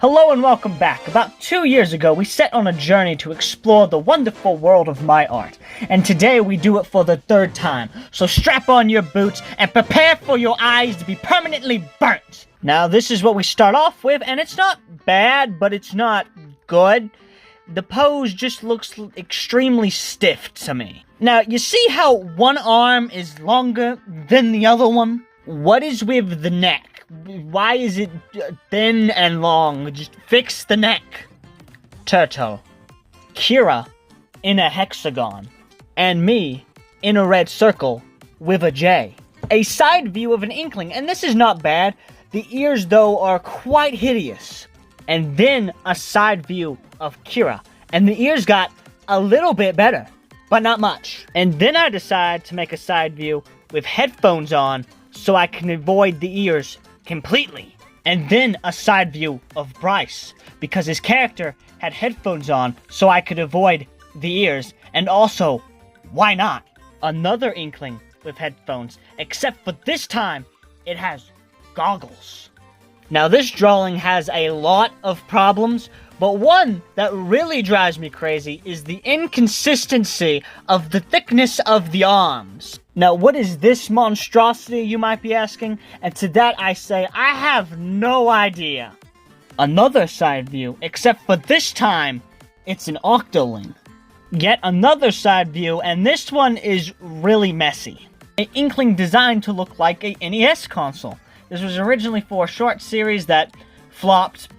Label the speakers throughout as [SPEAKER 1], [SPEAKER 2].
[SPEAKER 1] Hello and welcome back. About 2 years ago, we set on a journey to explore the wonderful world of my art. And today we do it for the third time. So strap on your boots and prepare for your eyes to be permanently burnt. Now this is what we start off with, and it's not bad, but it's not good. The pose just looks extremely stiff to me. Now, you see how one arm is longer than the other one? What is with the neck? Why is it thin and long? Just fix the neck. Turtle. Kira in a hexagon. And me in a red circle with a J. A side view of an inkling, and this is not bad. The ears, though, are quite hideous. And then a side view of Kira, and the ears got a little bit better, but not much. And then I decide to make a side view with headphones on so I can avoid the ears completely. And then a side view of Bryce, because his character had headphones on so I could avoid the ears, and also, why not? Another inkling with headphones, except for this time, it has goggles. Now this drawing has a lot of problems, but one that really drives me crazy is the inconsistency of the thickness of the arms. Now what is this monstrosity, you might be asking? And to that I say, I have no idea. Another side view, except for this time, it's an octoling. Yet another side view, and this one is really messy. An inkling designed to look like a NES console. This was originally for a short series that flopped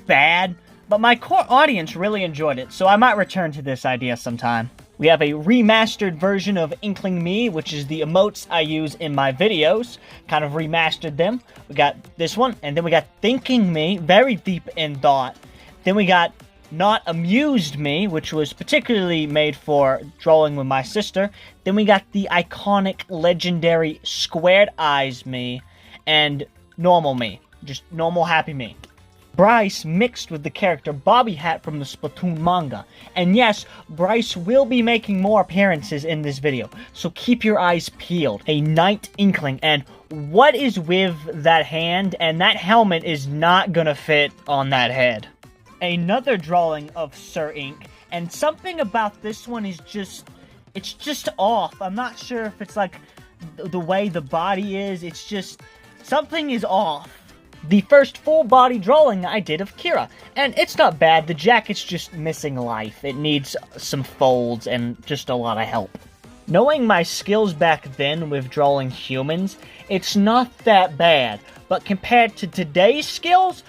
[SPEAKER 1] bad, but my core audience really enjoyed it, so I might return to this idea sometime. We have a remastered version of Inkling Me, which is the emotes I use in my videos. Kind of remastered them. We got this one, and then we got Thinking Me, very deep in thought. Then we got Not Amused Me, which was particularly made for drawing with my sister. Then we got the iconic, legendary Squared Eyes Me, and Normal Me. Just normal, happy me. Bryce mixed with the character Bobby Hat from the Splatoon manga. And yes, Bryce will be making more appearances in this video, so keep your eyes peeled. A Night Inkling, and what is with that hand? And that helmet is not gonna fit on that head. Another drawing of Sir Ink, and something about this one is it's just off. I'm not sure if it's like the way the body is, it's just, something is off. The first full body drawing I did of Kira, and it's not bad, the jacket's just missing life. It needs some folds and just a lot of help. Knowing my skills back then with drawing humans, it's not that bad, but compared to today's skills,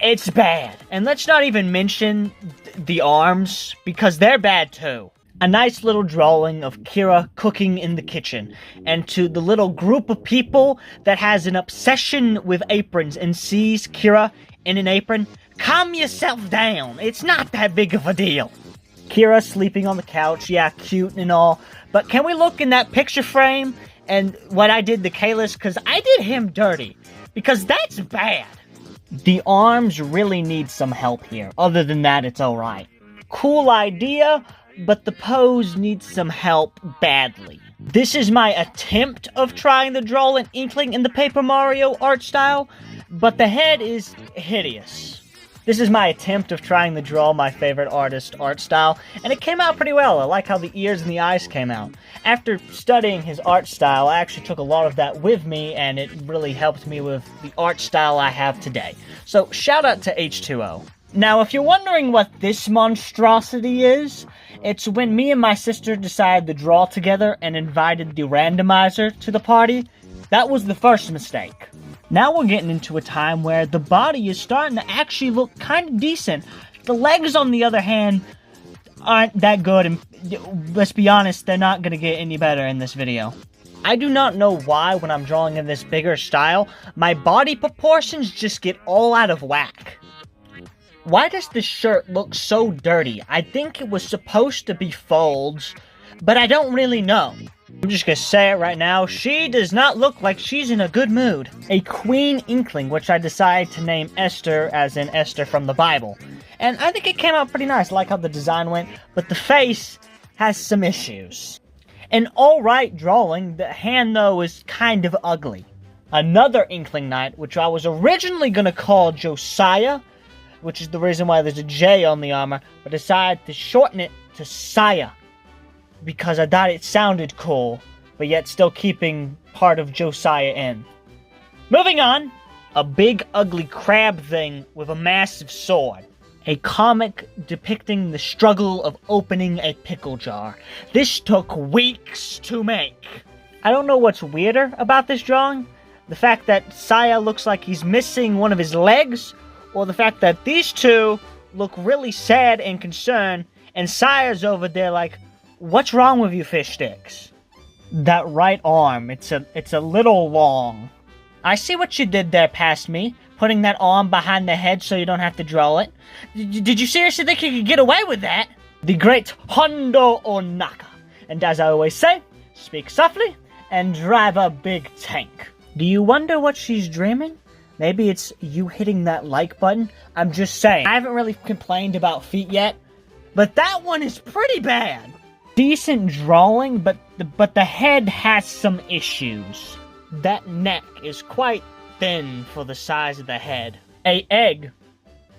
[SPEAKER 1] it's bad. And let's not even mention the arms, because they're bad too. A nice little drawing of Kira cooking in the kitchen, and to the little group of people that has an obsession with aprons and sees Kira in an apron, calm yourself down, it's not that big of a deal. Kira sleeping on the couch, yeah, cute and all, but can we look in that picture frame and what I did to Kalis, because I did him dirty, because that's bad. The arms really need some help here, other than that it's alright. Cool idea, but the pose needs some help badly. This is my attempt of trying to draw an inkling in the Paper Mario art style, but the head is hideous. This is my attempt of trying to draw my favorite artist art style, and it came out pretty well. I like how the ears and the eyes came out. After studying his art style, I actually took a lot of that with me, and it really helped me with the art style I have today. So shout out to H2O. Now, if you're wondering what this monstrosity is, it's when me and my sister decided to draw together and invited the randomizer to the party. That was the first mistake. Now we're getting into a time where the body is starting to actually look kind of decent. The legs, on the other hand, aren't that good, and let's be honest, they're not going to get any better in this video. I do not know why, when I'm drawing in this bigger style, my body proportions just get all out of whack. Why does this shirt look so dirty? I think it was supposed to be folds, but I don't really know. I'm just gonna say it right now, she does not look like she's in a good mood. A Queen Inkling, which I decided to name Esther, as in Esther from the Bible. And I think it came out pretty nice, I like how the design went, but the face has some issues. An alright drawing, the hand though is kind of ugly. Another Inkling Knight, which I was originally gonna call Josiah, which is the reason why there's a J on the armor, but decided to shorten it to Saya, because I thought it sounded cool, but yet still keeping part of Josiah in. Moving on, a big ugly crab thing with a massive sword. A comic depicting the struggle of opening a pickle jar. This took weeks to make. I don't know what's weirder about this drawing. The fact that Saya looks like he's missing one of his legs, or the fact that these two look really sad and concerned, and Saya's over there like, what's wrong with you, fish sticks? That right arm, it's a little long. I see what you did there past me, putting that arm behind the head so you don't have to draw it. Did you seriously think you could get away with that? The great Hondo Onaka. And as I always say, speak softly and drive a big tank. Do you wonder what she's dreaming? Maybe it's you hitting that like button? I'm just saying. I haven't really complained about feet yet, but that one is pretty bad. Decent drawing, but the head has some issues. That neck is quite thin for the size of the head. A egg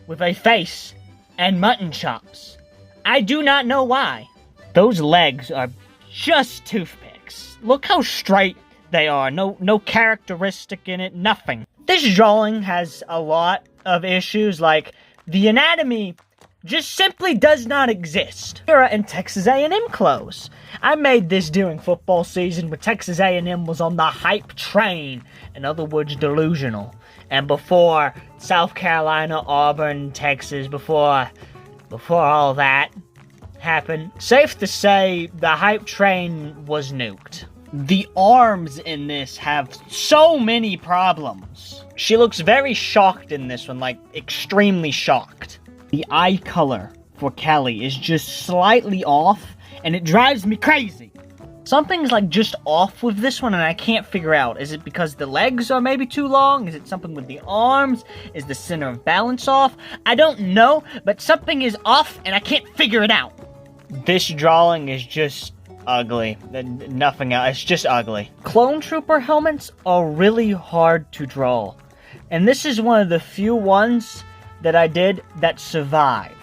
[SPEAKER 1] with a face and mutton chops. I do not know why. Those legs are just toothpicks. Look how straight they are. No characteristic in it, nothing. This drawing has a lot of issues, like the anatomy just simply does not exist. Kira in Texas A&M clothes. I made this during football season when Texas A&M was on the hype train. In other words, delusional. And before South Carolina, Auburn, Texas, before all that happened, safe to say the hype train was nuked. The arms in this have so many problems. She looks very shocked in this one, like extremely shocked. The eye color for Kelly is just slightly off, and it drives me crazy. Something's like just off with this one, and I can't figure out. Is it because the legs are maybe too long? Is it something with the arms? Is the center of balance off? I don't know, but something is off, and I can't figure it out. This drawing is just ugly. Nothing else. It's just ugly. Clone Trooper helmets are really hard to draw, and this is one of the few ones that I did that survived.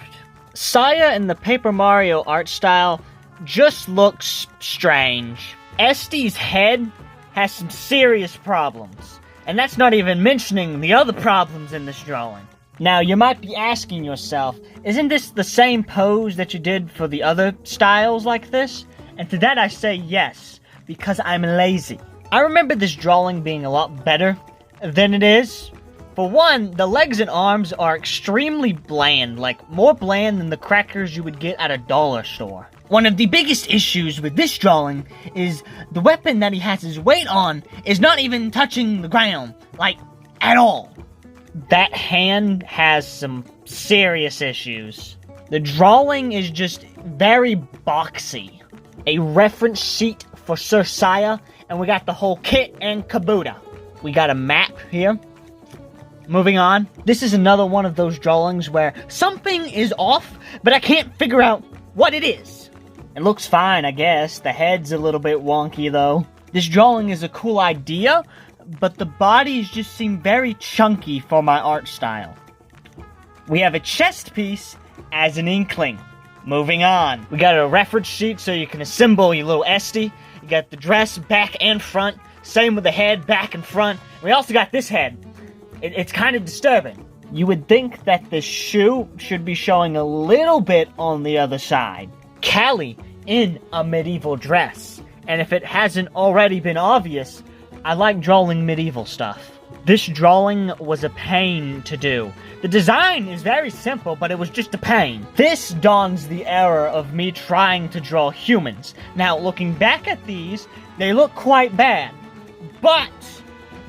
[SPEAKER 1] Saya in the Paper Mario art style just looks strange. Esti's head has some serious problems, and that's not even mentioning the other problems in this drawing. Now, you might be asking yourself, isn't this the same pose that you did for the other styles like this? And to that I say yes, because I'm lazy. I remember this drawing being a lot better than it is. For one, the legs and arms are extremely bland, like more bland than the crackers you would get at a dollar store. One of the biggest issues with this drawing is the weapon that he has his weight on is not even touching the ground, like, at all. That hand has some serious issues. The drawing is just very boxy. A reference sheet for Sir Saya, and we got the whole kit and caboodle. We got a map here. Moving on, this is another one of those drawings where something is off, but I can't figure out what it is. It looks fine, I guess. The head's a little bit wonky, though. This drawing is a cool idea, but the bodies just seem very chunky for my art style. We have a chest piece as an inkling. Moving on, we got a reference sheet so you can assemble your little Esty. You got the dress back and front, same with the head, back and front. We also got this head. It's kind of disturbing. You would think that the shoe should be showing a little bit on the other side. Callie in a medieval dress. And if it hasn't already been obvious, I like drawing medieval stuff. This drawing was a pain to do. The design is very simple, but it was just a pain. This dawns the era of me trying to draw humans. Now, looking back at these, they look quite bad. But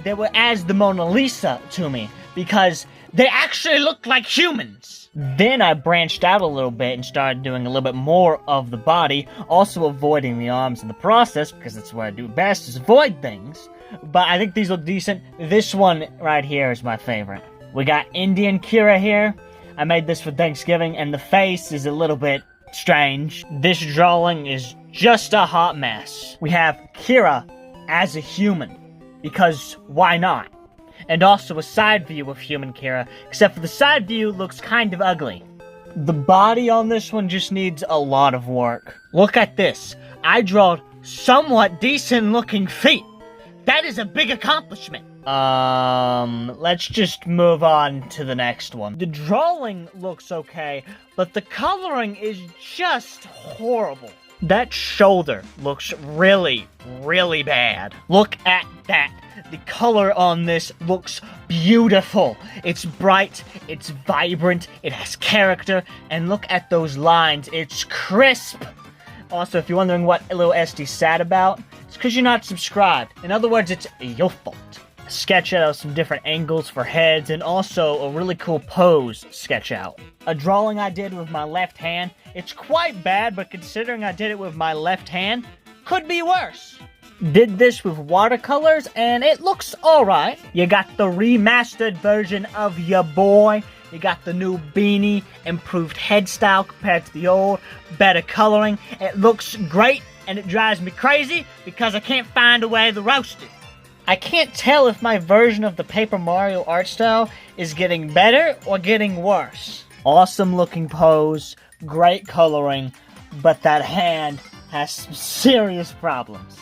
[SPEAKER 1] they were as the Mona Lisa to me, because they actually looked like humans. Then I branched out a little bit and started doing a little bit more of the body, also avoiding the arms in the process, because that's what I do best, is avoid things. But I think these look decent. This one right here is my favorite. We got Indian Kira here. I made this for Thanksgiving, and the face is a little bit strange. This drawing is just a hot mess. We have Kira as a human, because why not? and also a side view of human Kira, except for the side view looks kind of ugly. The body on this one just needs a lot of work. Look at this. I drawed somewhat decent looking feet. That is a big accomplishment. Let's just move on to the next one. The drawing looks okay, but the coloring is just horrible. That shoulder looks really, really bad. Look at that. The color on this looks beautiful. It's bright, it's vibrant, it has character, and look at those lines. It's crisp. Also, if you're wondering what little SD's sad about, it's because you're not subscribed. In other words, it's your fault. Sketch out some different angles for heads, and also a really cool pose sketch out. A drawing I did with my left hand. It's quite bad, but considering I did it with my left hand, could be worse. Did this with watercolors, and it looks alright. You got the remastered version of your boy. You got the new beanie, improved head style compared to the old, better coloring. It looks great, and it drives me crazy because I can't find a way to roast it. I can't tell if my version of the Paper Mario art style is getting better or getting worse. Awesome looking pose, great coloring, but that hand has some serious problems.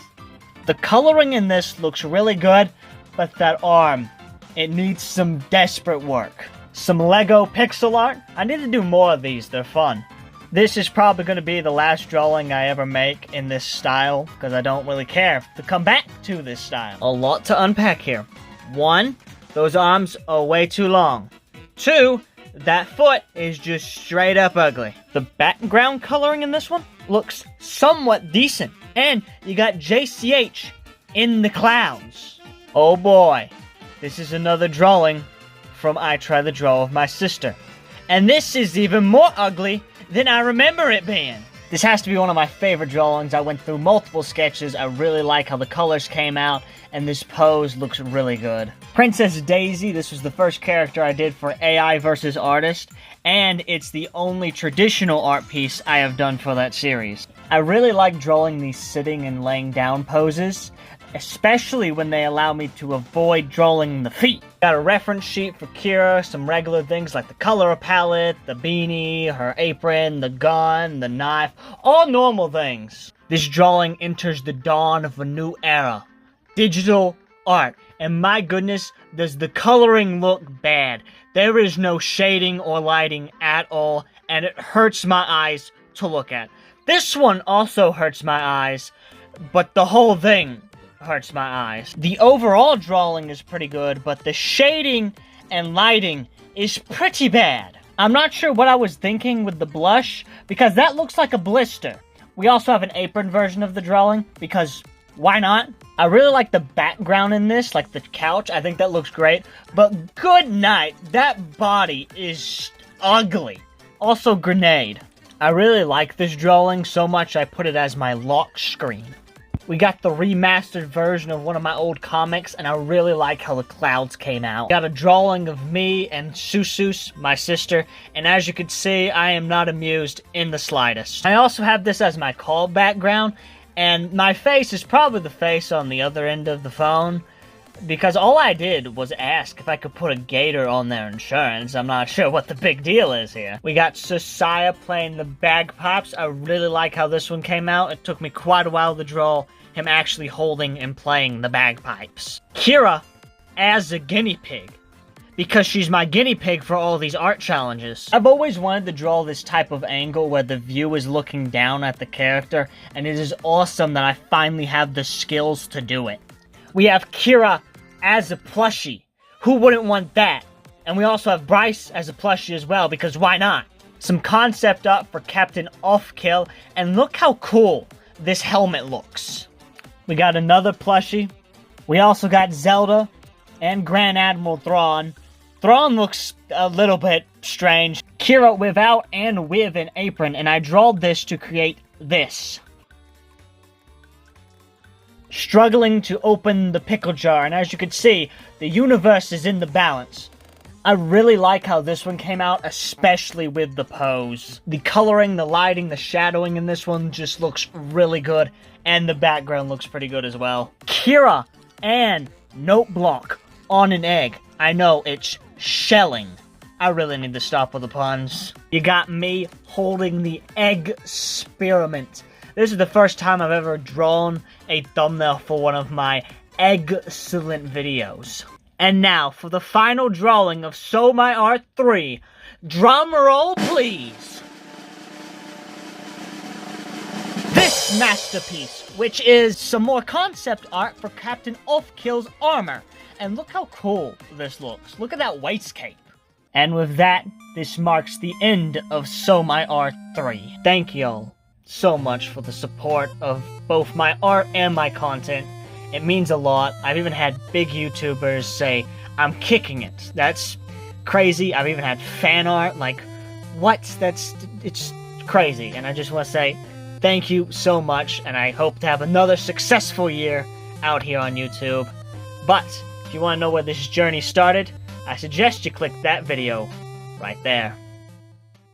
[SPEAKER 1] The coloring in this looks really good, but that arm, it needs some desperate work. Some Lego pixel art. I need to do more of these, they're fun. This is probably going to be the last drawing I ever make in this style, because I don't really care to come back to this style. A lot to unpack here. 1, those arms are way too long. 2, that foot is just straight up ugly. The background coloring in this one looks somewhat decent. And you got JCH in the clouds. Oh boy, this is another drawing from I Try the Draw of My Sister. And this is even more ugly than I remember it being. This has to be one of my favorite drawings. I went through multiple sketches. I really like how the colors came out, and this pose looks really good. Princess Daisy, this was the first character I did for AI versus Artist, and it's the only traditional art piece I have done for that series. I really like drawing these sitting and laying down poses, especially when they allow me to avoid drawing the feet. Got a reference sheet for Kira, some regular things like the color palette, the beanie, her apron, the gun, the knife, all normal things. This drawing enters the dawn of a new era. Digital art. And my goodness, does the coloring look bad. There is no shading or lighting at all, and it hurts my eyes to look at. This one also hurts my eyes, but the whole thing hurts my eyes. The overall drawing is pretty good, but the shading and lighting is pretty bad. I'm not sure what I was thinking with the blush, because that looks like a blister. We also have an apron version of the drawing, because why not? I really like the background in this, like the couch. I think that looks great, but good night, that body is ugly. Also, grenade. I really like this drawing so much I put it as my lock screen. We got the remastered version of one of my old comics, and I really like how the clouds came out. Got a drawing of me and SOOOOO, my sister, and as you can see, I am not amused in the slightest. I also have this as my call background, and my face is probably the face on the other end of the phone, because all I did was ask if I could put a gator on their insurance. I'm not sure what the big deal is here. We got Josiah playing the bagpipes. I really like how this one came out. It took me quite a while to draw him actually holding and playing the bagpipes. Kira as a guinea pig, because she's my guinea pig for all these art challenges. I've always wanted to draw this type of angle where the view is looking down at the character, and it is awesome that I finally have the skills to do it. We have Kira as a plushie. Who wouldn't want that? And we also have Bryce as a plushie as well, because why not? Some concept art for Captain Offkill, and look how cool this helmet looks. We got another plushie. We also got Zelda and Grand Admiral Thrawn. Thrawn looks a little bit strange. Kira without and with an apron, and I drawed this to create this. Struggling to open the pickle jar, and as you can see, the universe is in the balance. I really like how this one came out, especially with the pose. The coloring, the lighting, the shadowing in this one just looks really good, and the background looks pretty good as well. Kira and Note Block on an egg. I know, it's shelling. I really need to stop with the puns. You got me holding the egg experiment. This is the first time I've ever drawn a thumbnail for one of my excellent videos. And now, for the final drawing of So My Art 3, drum roll please! This masterpiece, which is some more concept art for Captain Ulfkill's armor. And look how cool this looks. Look at that waistcape. And with that, this marks the end of So My Art 3. Thank y'all so much for the support of both my art and my content. It means a lot. I've even had big YouTubers say, I'm kicking it. That's crazy. I've even had fan art. Like, what? It's crazy. And I just want to say, thank you so much. And I hope to have another successful year out here on YouTube. But if you want to know where this journey started, I suggest you click that video right there.